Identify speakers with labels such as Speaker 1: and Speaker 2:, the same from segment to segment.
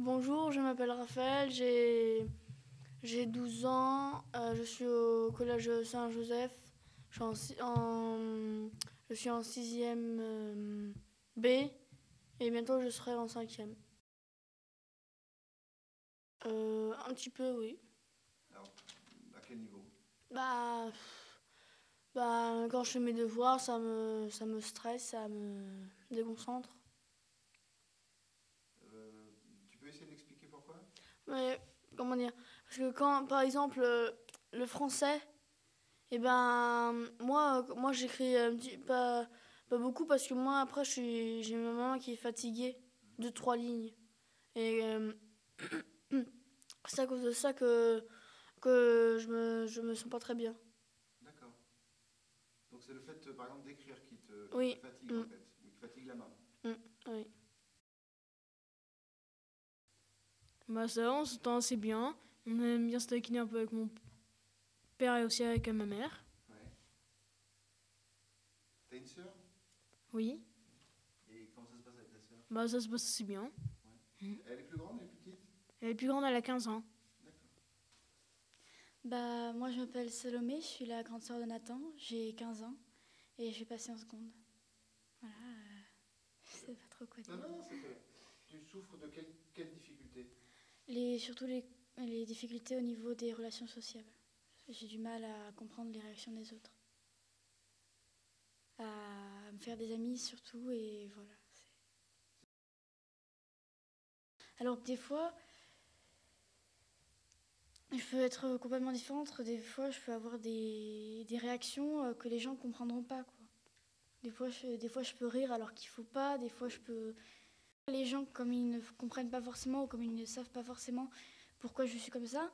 Speaker 1: Bonjour, je m'appelle Raphaël, j'ai 12 ans, je suis au collège Saint-Joseph, je suis je suis en 6e B et bientôt je serai en 5e. Un petit peu, oui.
Speaker 2: Alors, à quel niveau?
Speaker 1: Bah, quand je fais mes devoirs, ça me stresse, ça me déconcentre.
Speaker 2: Tu peux essayer d'expliquer pourquoi?
Speaker 1: Mais comment dire? Parce que quand, par exemple, le français, et ben moi j'écris pas beaucoup parce que moi après j'ai ma maman qui est fatiguée de 3 lignes et c'est à cause de ça que je me sens pas très bien.
Speaker 2: D'accord. Donc c'est le fait, par exemple, d'écrire qui te
Speaker 1: Oui.
Speaker 2: fatigue en
Speaker 1: Mm,
Speaker 2: fait, ou qui fatigue la main.
Speaker 1: mm, oui.
Speaker 3: Bah ça va, on s'entend assez bien. On aime bien se taquiner un peu avec mon père et aussi avec ma mère.
Speaker 2: Ouais. T'as une sœur?
Speaker 3: Oui,
Speaker 2: Et comment ça se passe avec ta sœur?
Speaker 3: bah ça se passe assez bien.
Speaker 2: Ouais. Elle est plus grande, elle est plus petite?
Speaker 3: Elle est plus grande, elle a 15 ans.
Speaker 2: D'accord.
Speaker 4: Bah, moi, je m'appelle Salomé, je suis la grande sœur de Nathan, j'ai 15 ans et je vais passer en seconde. Voilà, je sais pas trop quoi
Speaker 2: Non,
Speaker 4: dire.
Speaker 2: non, c'est que tu souffres de quelle difficulté?
Speaker 4: Surtout les difficultés au niveau des relations sociales. J'ai du mal à comprendre les réactions des autres, à me faire des amis surtout, et voilà. Alors que des fois, je peux être complètement différente, des fois je peux avoir des réactions que les gens ne comprendront pas, quoi. Des fois je peux rire alors qu'il faut pas, des fois je peux... Les gens, comme ils ne comprennent pas forcément ou comme ils ne savent pas forcément pourquoi je suis comme ça,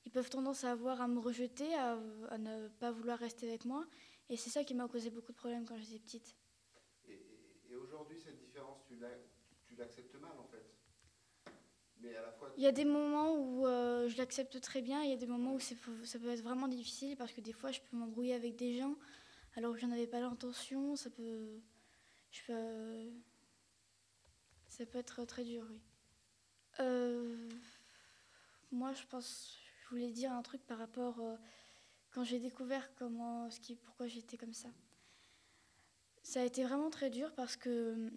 Speaker 4: ils peuvent tendance à me rejeter, à ne pas vouloir rester avec moi. Et c'est ça qui m'a causé beaucoup de problèmes quand j'étais petite.
Speaker 2: Et aujourd'hui, cette différence, tu l'acceptes mal en fait. Mais à la fois,
Speaker 4: Il y a des moments où je l'accepte très bien, il y a des moments où ça peut être vraiment difficile parce que des fois je peux m'embrouiller avec des gens alors que j'en avais pas l'intention, je peux, ça peut être très dur, oui. Moi, je voulais dire un truc par rapport quand j'ai découvert pourquoi j'étais comme ça. Ça a été vraiment très dur parce que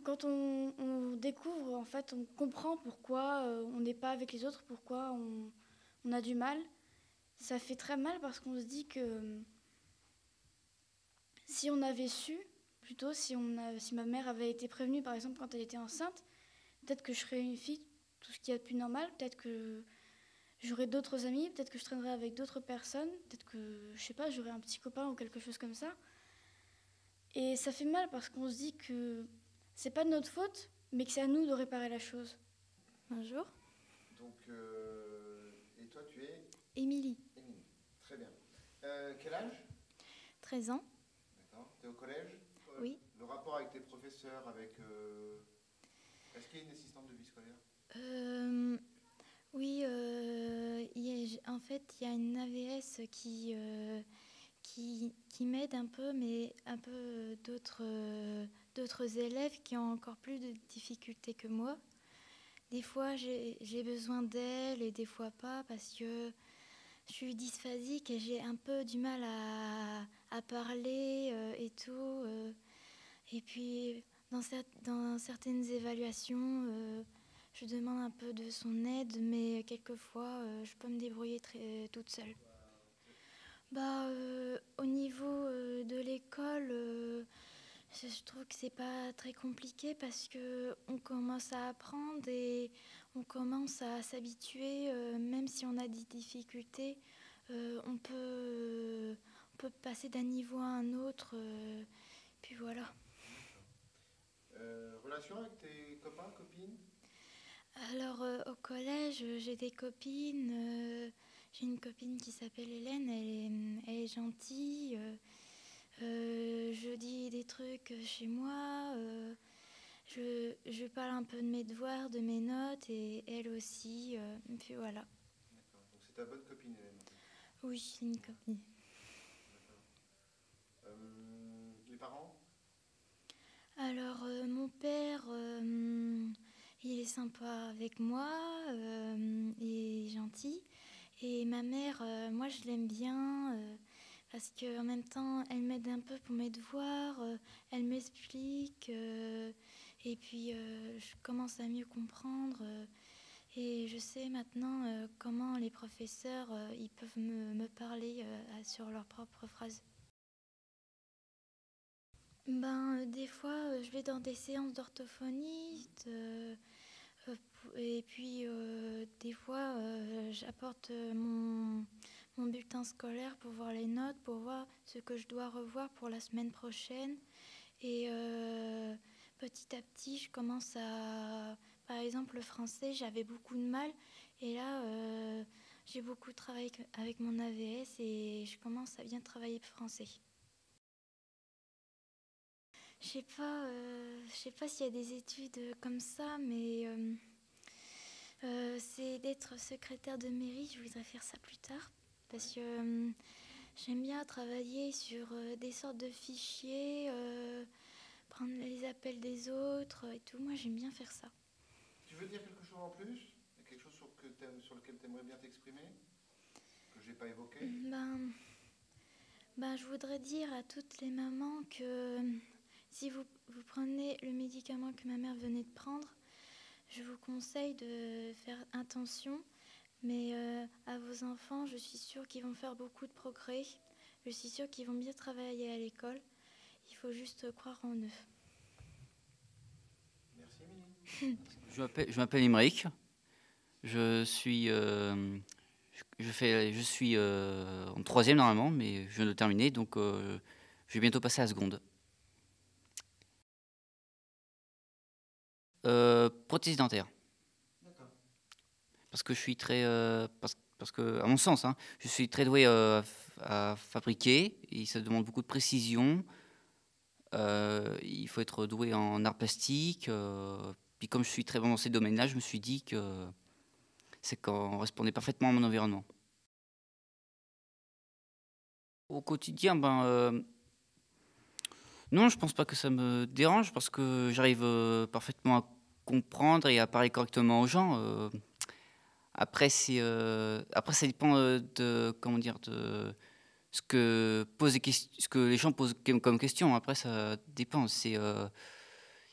Speaker 4: quand on découvre, en fait, on comprend pourquoi on n'est pas avec les autres, pourquoi on a du mal. Ça fait très mal parce qu'on se dit que si on avait su, plutôt si ma mère avait été prévenue, par exemple, quand elle était enceinte, peut-être que je serais une fille, tout ce qu'il y a de plus normal, peut-être que j'aurais d'autres amis, peut-être que je traînerais avec d'autres personnes, peut-être que, je sais pas, j'aurais un petit copain ou quelque chose comme ça. Et ça fait mal parce qu'on se dit que c'est pas de notre faute, mais que c'est à nous de réparer la chose.
Speaker 5: Bonjour.
Speaker 2: donc, et toi, tu es
Speaker 5: Émilie,
Speaker 2: Émilie. Très bien. Quel âge?
Speaker 5: 13 ans.
Speaker 2: D'accord. Tu es au collège?
Speaker 5: Oui.
Speaker 2: Le rapport avec tes professeurs, est-ce qu'il y a une assistante de vie scolaire?
Speaker 5: Oui, en fait, il y a une AVS qui m'aide un peu, mais un peu d'autres élèves qui ont encore plus de difficultés que moi. Des fois, j'ai besoin d'elle et des fois pas parce que je suis dysphasique et j'ai un peu du mal à parler et tout. Et puis, dans certaines évaluations, je demande un peu de son aide, mais quelquefois, je peux me débrouiller toute seule. Bah, au niveau de l'école, je trouve que c'est pas très compliqué parce que on commence à apprendre et on commence à s'habituer, même si on a des difficultés, on peut passer d'un niveau à un autre, puis voilà.
Speaker 2: Relation avec tes copains, copines?
Speaker 5: Alors au collège, j'ai des copines. J'ai une copine qui s'appelle Hélène, elle est gentille. Je dis des trucs chez moi. Je parle un peu de mes devoirs, de mes notes, et elle aussi. Puis voilà.
Speaker 2: D'accord. Donc c'est ta bonne copine, Hélène, en fait.
Speaker 5: Oui, c'est une copine.
Speaker 2: D'accord. Les parents?
Speaker 5: Alors mon père, il est sympa avec moi, il est gentil. Et ma mère, moi je l'aime bien parce qu'en même temps, elle m'aide un peu pour mes devoirs, elle m'explique et puis je commence à mieux comprendre et je sais maintenant comment les professeurs ils peuvent me parler sur leurs propres phrases. Des fois, je vais dans des séances d'orthophonie et puis des fois, j'apporte mon bulletin scolaire pour voir les notes, pour voir ce que je dois revoir pour la semaine prochaine. Et petit à petit, je commence à... Par exemple, le français, j'avais beaucoup de mal. Et là, j'ai beaucoup travaillé avec mon AVS et je commence à bien travailler le français. Je sais pas s'il y a des études comme ça, mais c'est d'être secrétaire de mairie. Je voudrais faire ça plus tard parce que j'aime bien travailler sur des sortes de fichiers, prendre les appels des autres et tout. Moi, j'aime bien faire ça.
Speaker 2: Tu veux dire quelque chose en plus? Quelque chose sur lequel tu aimerais bien t'exprimer? Que je n'ai pas évoqué?
Speaker 5: Je voudrais dire à toutes les mamans que si vous prenez le médicament que ma mère venait de prendre, je vous conseille de faire attention. Mais à vos enfants, je suis sûre qu'ils vont faire beaucoup de progrès. Je suis sûre qu'ils vont bien travailler à l'école. Il faut juste croire en eux.
Speaker 2: Merci, Émilie.
Speaker 6: Je m'appelle Émeric. Je suis en troisième normalement, mais je viens de terminer, donc je vais bientôt passer à la seconde. Prothèse dentaire.
Speaker 2: D'accord.
Speaker 6: Parce que je suis très, parce que à mon sens, hein, je suis très doué à fabriquer et ça demande beaucoup de précision. Il faut être doué en art plastique. Puis comme je suis très bon dans ces domaines-là, je me suis dit que c'est qu'on répondait parfaitement à mon environnement. Au quotidien, non, je pense pas que ça me dérange parce que j'arrive parfaitement à comprendre et à parler correctement aux gens. Après, ça dépend de ce que les gens posent comme question. Après, ça dépend.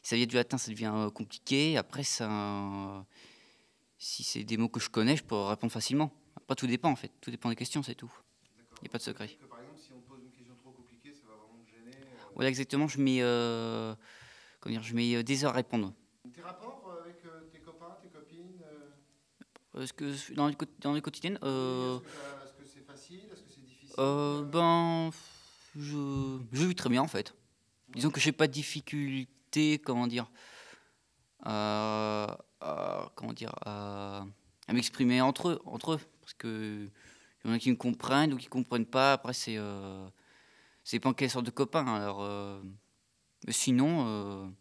Speaker 6: Ça vient du latin, ça devient compliqué. Après, si c'est des mots que je connais, je peux répondre facilement. Après, tout dépend en fait. Tout dépend des questions, c'est tout. Il n'y a pas de secret.
Speaker 2: Que, par exemple, si on te pose une question trop compliquée, ça va vraiment te gêner.
Speaker 6: Voilà, exactement. Je mets des heures à répondre.
Speaker 2: Tes rapports avec tes copains, tes copines
Speaker 6: Est-ce que dans les quotidiennes,
Speaker 2: Est-ce que c'est facile? Est-ce que c'est difficile?
Speaker 6: je vis très bien en fait. Disons que j'ai pas de difficulté, à m'exprimer entre eux, parce que il y en a qui me comprennent ou qui comprennent pas. Après, c'est dépend quelle sorte de copain. Alors, mais sinon,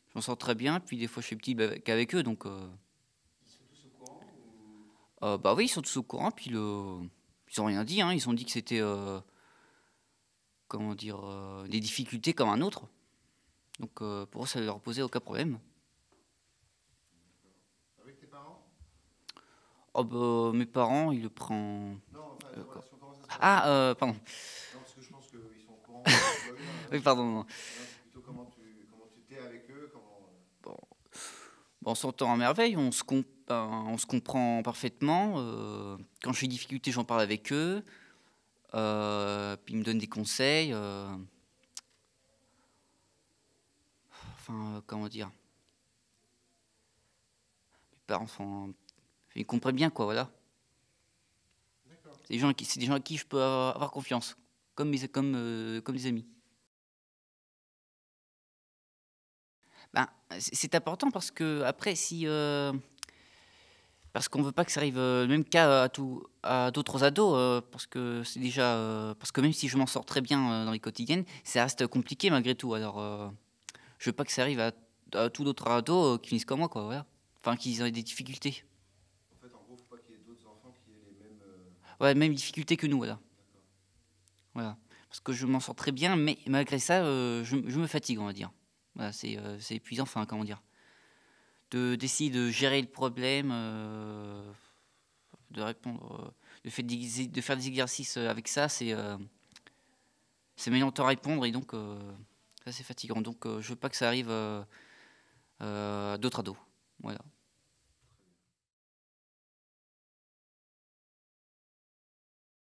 Speaker 6: je m'en sors très bien. Puis des fois, je suis petit qu'avec eux, donc.
Speaker 2: Ils sont tous au courant ou...
Speaker 6: Bah oui, ils sont tous au courant. Puis ils ont rien dit. Hein, ils ont dit que c'était des difficultés comme un autre. Donc pour eux, ça ne leur posait aucun problème.
Speaker 2: Avec tes parents?
Speaker 6: Mes parents, ils le prennent.
Speaker 2: Non, enfin, la relation, comment ça se passe?
Speaker 6: Pardon.
Speaker 2: Non, parce que je pense qu'ils sont au courant.
Speaker 6: Oui, pardon. Non.
Speaker 2: C'est plutôt comment tu t'es avec eux,
Speaker 6: Bon, on s'entend à merveille, on se comprend parfaitement. Quand j'ai des difficultés, j'en parle avec eux. Puis ils me donnent des conseils. Mes parents ils comprennent bien, quoi, voilà.
Speaker 2: D'accord.
Speaker 6: C'est des gens à qui je peux avoir confiance, comme des amis. C'est important parce que après, parce qu'on veut pas que ça arrive le même cas à d'autres ados, parce que parce que même si je m'en sors très bien dans les quotidiennes, ça reste compliqué malgré tout. Alors, je veux pas que ça arrive à tout d'autres ados qui finissent comme moi, quoi, voilà. Enfin, qu'ils aient des difficultés.
Speaker 2: En fait, en gros, faut pas qu'il y ait d'autres enfants qui aient les mêmes...
Speaker 6: Ouais, même difficultés que nous, voilà. Voilà. Parce que je m'en sors très bien, mais malgré ça, je me fatigue, on va dire. Voilà, c'est épuisant, enfin, comment dire. d'essayer de gérer le problème, de répondre. Le fait de faire des exercices avec ça, c'est mettre longtemps à répondre et donc ça c'est fatigant. Donc je veux pas que ça arrive à d'autres ados. Voilà.